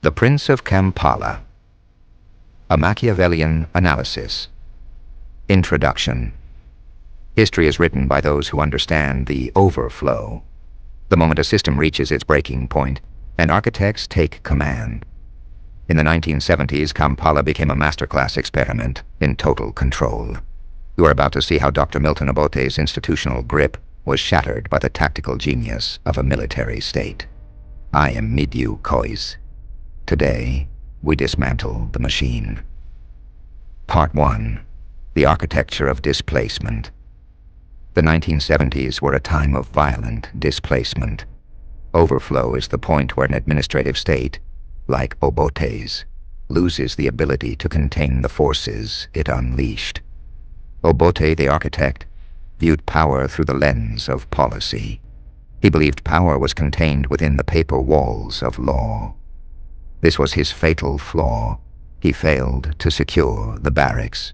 The Prince of Kampala. A Machiavellian Analysis. Introduction. History is written by those who understand the overflow. The moment a system reaches its breaking point, and architects take command. In the 1970s, Kampala became a masterclass experiment in total control. You are about to see how Dr. Milton Obote's institutional grip was shattered by the tactical genius of a military state. I am Midu, Kayz. Today, we dismantle the machine. Part 1. The Architecture of Displacement. The 1970s were a time of violent displacement. Overflow is the point where an administrative state, like Obote's, loses the ability to contain the forces it unleashed. Obote, the architect, viewed power through the lens of policy. He believed power was contained within the paper walls of law. This was his fatal flaw. He failed to secure the barracks.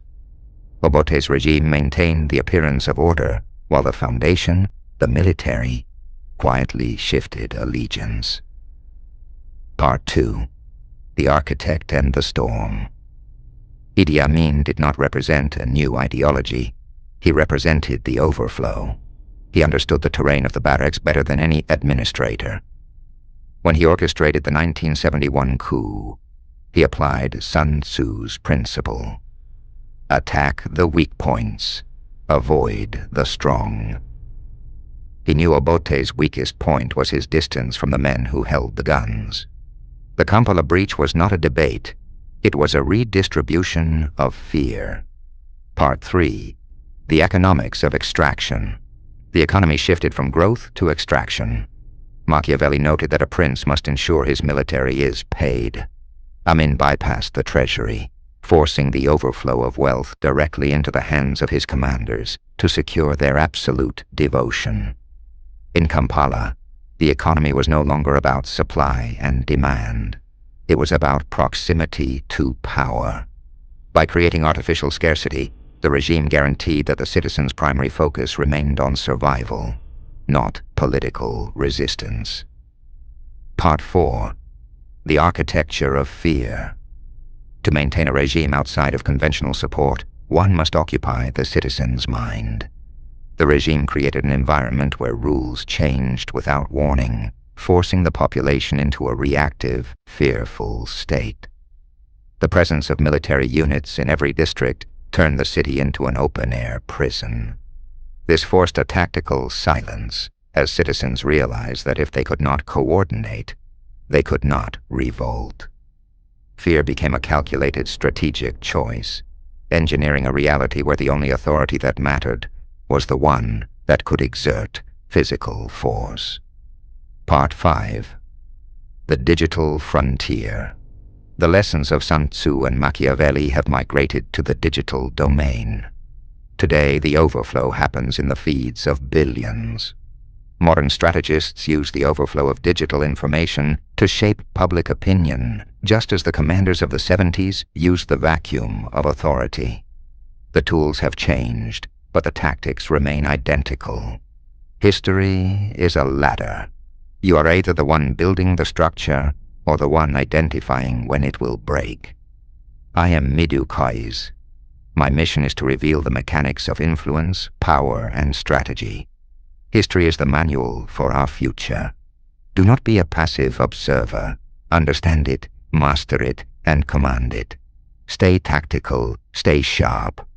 Obote's regime maintained the appearance of order, while the foundation, the military, quietly shifted allegiance. Part 2. The Architect and the Storm. Idi Amin did not represent a new ideology. He represented the overflow. He understood the terrain of the barracks better than any administrator. When he orchestrated the 1971 coup, he applied Sun Tzu's principle. Attack the weak points. Avoid the strong. He knew Obote's weakest point was his distance from the men who held the guns. The Kampala breach was not a debate. It was a redistribution of fear. Part 3. The Economics of Extraction. The economy shifted from growth to extraction. Machiavelli noted that a prince must ensure his military is paid. Amin bypassed the treasury, forcing the overflow of wealth directly into the hands of his commanders to secure their absolute devotion. In Kampala, the economy was no longer about supply and demand. It was about proximity to power. By creating artificial scarcity, the regime guaranteed that the citizens' primary focus remained on survival, not political resistance. Part 4. The Architecture of Fear. To maintain a regime outside of conventional support, one must occupy the citizen's mind. The regime created an environment where rules changed without warning, forcing the population into a reactive, fearful state. The presence of military units in every district turned the city into an open-air prison. This forced a tactical silence, as citizens realized that if they could not coordinate, they could not revolt. Fear became a calculated strategic choice, engineering a reality where the only authority that mattered was the one that could exert physical force. Part 5. The Digital Frontier. The lessons of Sun Tzu and Machiavelli have migrated to the digital domain. Today, the overflow happens in the feeds of billions. Modern strategists use the overflow of digital information to shape public opinion, just as the commanders of the 70s used the vacuum of authority. The tools have changed, but the tactics remain identical. History is a ladder. You are either the one building the structure or the one identifying when it will break. I am Midu Kayz. My mission is to reveal the mechanics of influence, power, and strategy. History is the manual for our future. Do not be a passive observer. Understand it, master it, and command it. Stay tactical, stay sharp,